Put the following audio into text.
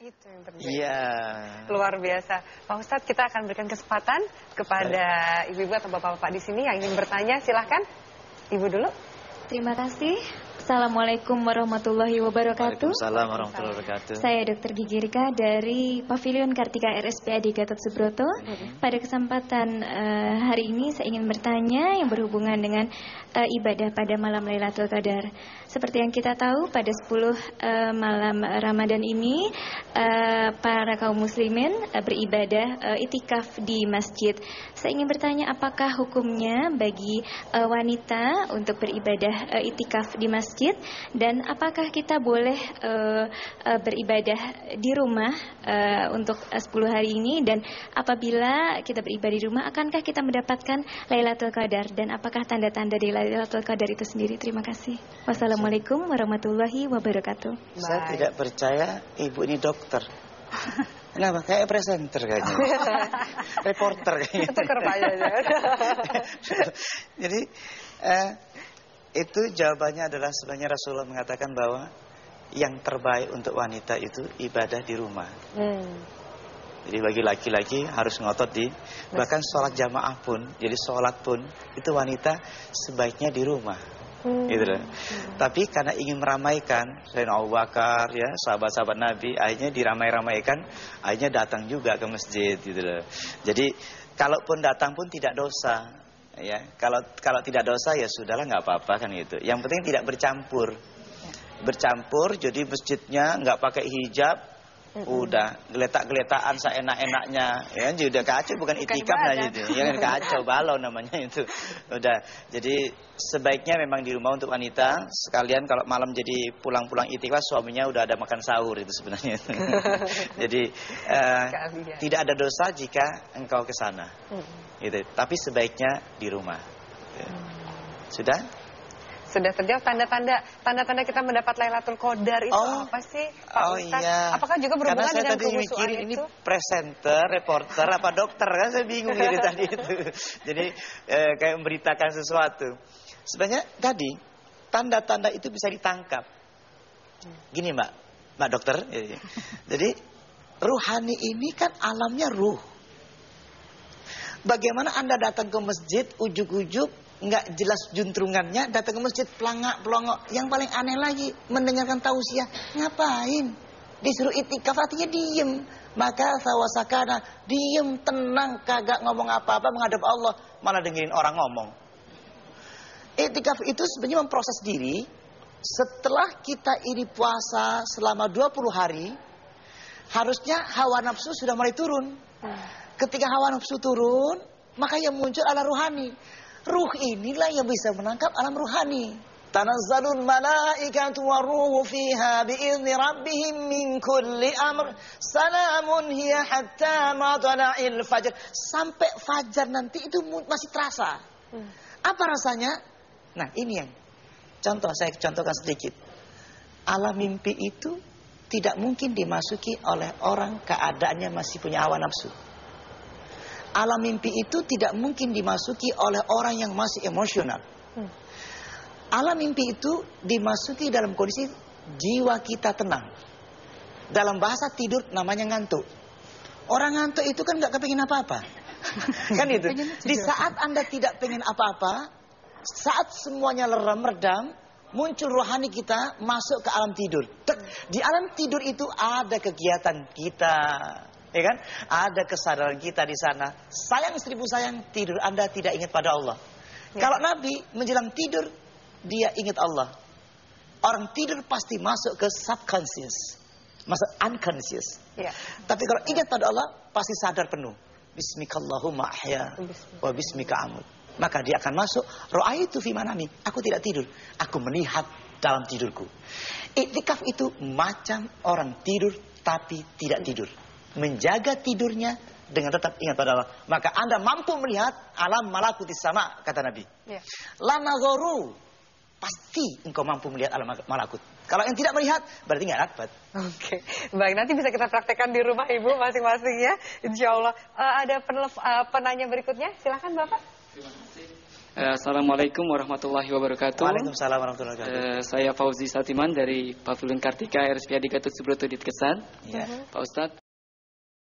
itu yang terjadi. Iya. Luar biasa. Pak Ustadz, kita akan berikan kesempatan kepada ibu-ibu atau bapak-bapak di sini yang ingin bertanya. Silahkan, ibu dulu. Terima kasih. Assalamualaikum warahmatullahi wabarakatuh. Waalaikumsalam warahmatullahi wabarakatuh. Saya Dr. Gigi Rika dari Pavilion Kartika RSPAD Gatot Subroto. Pada kesempatan hari ini saya ingin bertanya yang berhubungan dengan ibadah pada malam Lailatul Qadar. Seperti yang kita tahu, pada 10 malam Ramadan ini para kaum muslimin beribadah itikaf di masjid. Saya ingin bertanya, apakah hukumnya bagi wanita untuk beribadah itikaf di masjid, dan apakah kita boleh beribadah di rumah untuk 10 hari ini, dan apabila kita beribadah di rumah, akankah kita mendapatkan Lailatul Qadar, dan apakah tanda-tanda di Lailatul Qadar itu sendiri? Terima kasih. Wassalamualaikum warahmatullahi wabarakatuh. Saya tidak percaya ibu ini dokter. Kenapa? Kayak presenter kayaknya. Reporter kayaknya. Tukar Pak aja. Jadi itu jawabannya adalah sebenarnya Rasulullah mengatakan bahwa yang terbaik untuk wanita itu ibadah di rumah. Jadi bagi laki-laki harus ngotot bahkan sholat jamaah pun, jadi sholat pun itu wanita sebaiknya di rumah. Gitu loh. Tapi karena ingin meramaikan Sayyidina Abu Bakar, ya, sahabat-sahabat Nabi, akhirnya diramai-ramaikan, akhirnya datang juga ke masjid, gitu loh. Jadi kalaupun datang pun tidak dosa, ya. Kalau tidak dosa ya sudahlah, nggak apa-apa kan gitu. Yang penting tidak bercampur, jadi masjidnya nggak pakai hijab, udah geletak-geletakan seenak-enaknya, ya, udah kacau, bukan itikaf lah itu, ya kan, kacau balau namanya itu. Udah, jadi sebaiknya memang di rumah untuk wanita sekalian. Kalau malam jadi pulang-pulang itikaf, suaminya udah ada makan sahur itu sebenarnya. Jadi tidak ada dosa jika engkau ke sana, gitu. Tapi sebaiknya di rumah. Sudah? Sudah terjawab. Tanda-tanda kita mendapat Lailatul Qadar itu apa sih, Pak Ustadz? Iya. Apakah juga berhubungan karena saya dengan tadi mikirin ini presenter, reporter, apa dokter, kan saya bingung dari tadi itu. Jadi kayak memberitakan sesuatu. Sebenarnya tadi tanda-tanda itu bisa ditangkap. Gini Mbak dokter. Jadi ruhani ini kan alamnya ruh. Bagaimana Anda datang ke masjid ujuk-ujuk nggak jelas juntrungannya, datang ke masjid pelangak-pelongok. Yang paling aneh lagi, mendengarkan tausiah. Ngapain? Disuruh itikaf artinya diem. Maka sawasakana, diem, tenang, kagak ngomong apa-apa, menghadap Allah, malah dengerin orang ngomong. Itikaf itu sebenarnya memproses diri. Setelah kita ini puasa selama 20 hari, harusnya hawa nafsu sudah mulai turun. Ketika hawa nafsu turun, maka yang muncul adalah ruhani. Ruh inilah yang bisa menangkap alam ruhani. Tanazzalul malaikatu waruhu fiha biizni rabbihim min kulli amr. Salamun hiya hatta matla'il fajr. Sampai fajar nanti itu masih terasa. Apa rasanya? Nah, ini yang saya contohkan sedikit. Alam mimpi itu tidak mungkin dimasuki oleh orang keadaannya masih punya hawa nafsu. Alam mimpi itu tidak mungkin dimasuki oleh orang yang masih emosional. Alam mimpi itu dimasuki dalam kondisi jiwa kita tenang. Dalam bahasa tidur namanya ngantuk. Orang ngantuk itu kan gak kepingin apa-apa. Kan itu. Di saat Anda tidak pengen apa-apa, saat semuanya redam, muncul rohani kita masuk ke alam tidur. Di alam tidur itu ada kegiatan kita. Ya kan? Ada kesadaran kita di sana. Sayang 1000 sayang, tidur Anda tidak ingat pada Allah. Kalau Nabi menjelang tidur, dia ingat Allah. Orang tidur pasti masuk ke subconscious, masuk unconscious. Tapi kalau ingat pada Allah, pasti sadar penuh. Bismikallahumma ahya wa bismika amut. Maka dia akan masuk. Ra'aitu fi manami. Aku tidak tidur, aku melihat dalam tidurku. Iktikaf itu macam orang tidur tapi tidak tidur. Menjaga tidurnya dengan tetap ingat pada Allah. Maka Anda mampu melihat alam malakuti sama, kata Nabi. La nazaru, pasti engkau mampu melihat alam malakut. Kalau yang tidak melihat, berarti nggak dapat. Oke, baik, nanti bisa kita praktekkan di rumah ibu masing-masing ya, insya Allah. Ada penanya berikutnya, silahkan Bapak. Terima kasih. Assalamualaikum warahmatullahi wabarakatuh. Waalaikumsalam warahmatullahi wabarakatuh. Saya Fauzi Satiman dari Pavilion Kartika RSPAD Gatot Subroto di Tikesan. Ya. Pak Ustadz,